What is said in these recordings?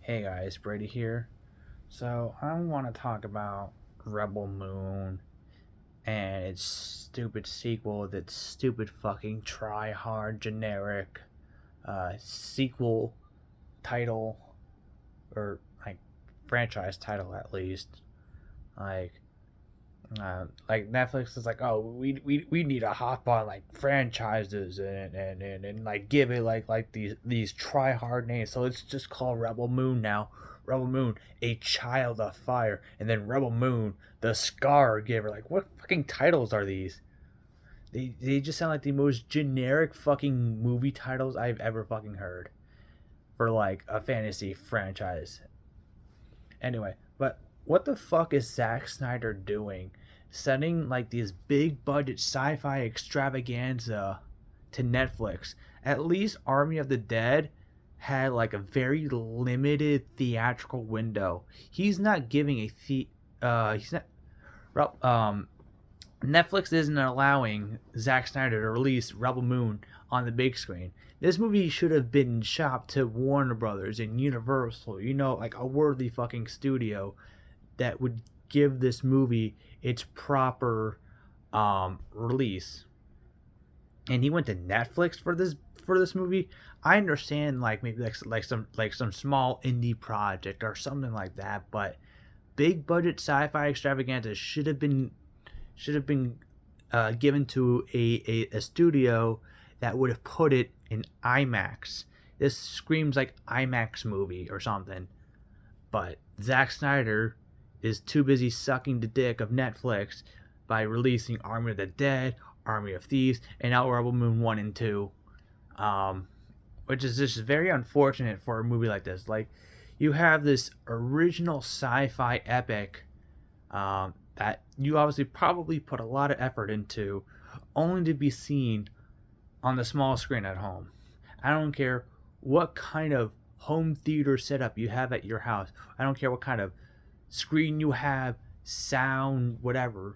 Hey guys, Brady here. So I want to talk about Rebel Moon and its stupid sequel with its stupid fucking try hard generic sequel title or like franchise title at least. Like like Netflix is like, oh, we need to hop on like franchises and like give it like these try hard names. So let's just call Rebel Moon now. Rebel Moon, a child of fire, and then Rebel Moon, the Scar Giver. Like, what fucking titles are these? They just sound like the most generic fucking movie titles I've ever fucking heard for like a fantasy franchise. Anyway, but what the fuck is Zack Snyder doing? Sending like these big budget sci fi extravaganza to Netflix. At least Army of the Dead had like a very limited theatrical window. He's not giving a he's not Netflix isn't allowing Zack Snyder to release Rebel Moon on the big screen. This movie should have been shopped to Warner Brothers and Universal, like a worthy fucking studio that would give this movie its proper release. And he went to Netflix for this movie. I understand like maybe like some small indie project or something like that, but big budget sci-fi extravaganza should have been given to a studio that would have put it in IMAX. This screams like IMAX movie or something. But Zack Snyder is too busy sucking the dick of Netflix by releasing Army of the Dead, Army of Thieves, and now Rebel Moon 1 and 2. Um, which is just very unfortunate for a movie like this. Like, you have this original sci fi epic that you obviously probably put a lot of effort into, only to be seen on the small screen at home. I don't care what kind of home theater setup you have at your house. I don't care what kind of screen you have, sound, whatever.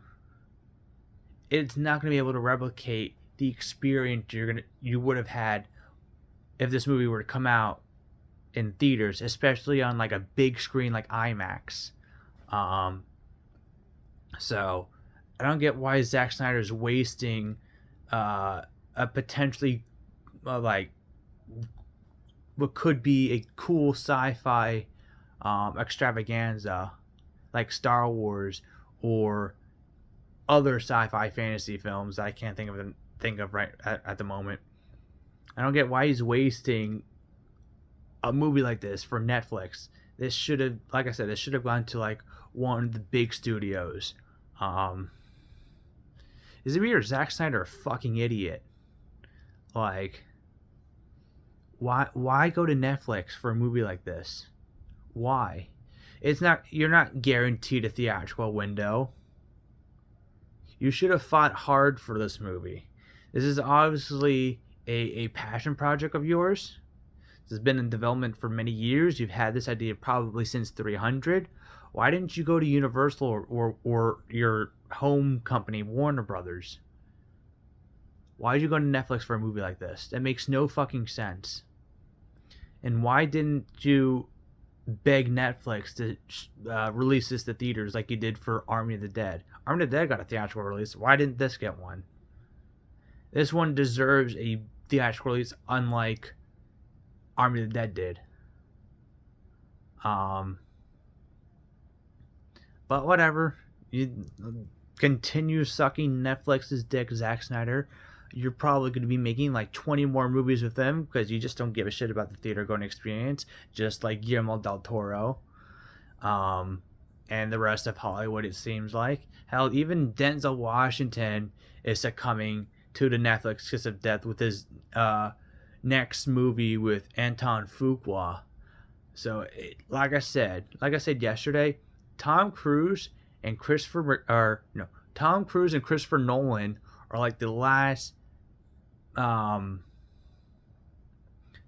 It's not going to be able to replicate the experience you would have had if this movie were to come out in theaters, especially on like a big screen like IMAX. Um, So I don't get why Zack Snyder's wasting a potentially like what could be a cool sci-fi extravaganza like Star Wars or other sci-fi fantasy films that I can't think of right at the moment. I don't get why he's wasting a movie like this for Netflix. This should have, like I said, this should have gone to like one of the big studios. Um, is it me or Zack Snyder a fucking idiot? Like, why go to Netflix for a movie like this? Why? It's not You're not guaranteed a theatrical window. You should have fought hard for this movie. This is obviously a passion project of yours. This has been in development for many years. You've had this idea probably since 300. Why didn't you go to Universal or your home company, Warner Brothers? Why did you go to Netflix for a movie like this? That makes no fucking sense. And why didn't you beg Netflix to release this to theaters like you did for Army of the Dead? Army of the Dead got a theatrical release. Why didn't this get one? This one deserves a theatrical release, unlike Army of the Dead did. Um, but whatever. You continue sucking Netflix's dick, Zack Snyder. You're probably going to be making like 20 more movies with them because you just don't give a shit about the theater going experience, just like Guillermo del Toro. And the rest of Hollywood, it seems like. Hell, even Denzel Washington is succumbing to the Netflix kiss of death with his next movie with Anton Fuqua. So, like I said yesterday, Tom Cruise and Tom Cruise and Christopher Nolan are like the last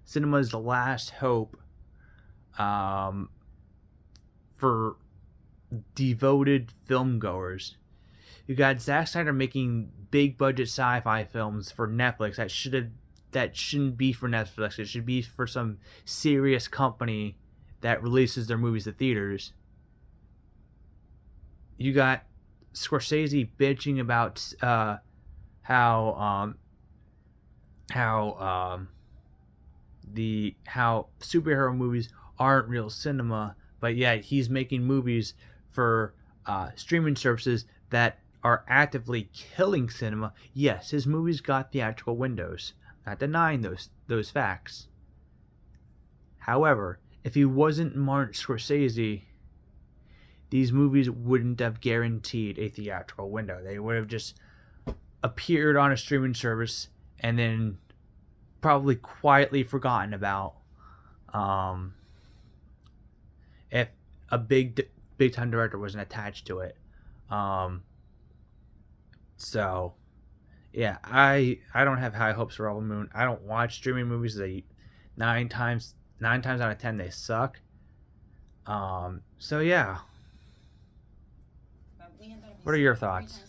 cinema's the last hope for devoted film goers. You got Zack Snyder making big budget sci-fi films for Netflix that shouldn't be for Netflix. It should be for some serious company that releases their movies to theaters. You got Scorsese bitching about how superhero movies aren't real cinema, but yet he's making movies for streaming services that are actively killing cinema. Yes, his movies got theatrical windows. Not denying those facts. However, if he wasn't Martin Scorsese, these movies wouldn't have guaranteed a theatrical window. They would have just appeared on a streaming service and then probably quietly forgotten about if a big time director wasn't attached to it. So yeah, I don't have high hopes for Rebel Moon. I don't watch streaming movies. They nine times out of 10 they suck. So yeah, what are your thoughts?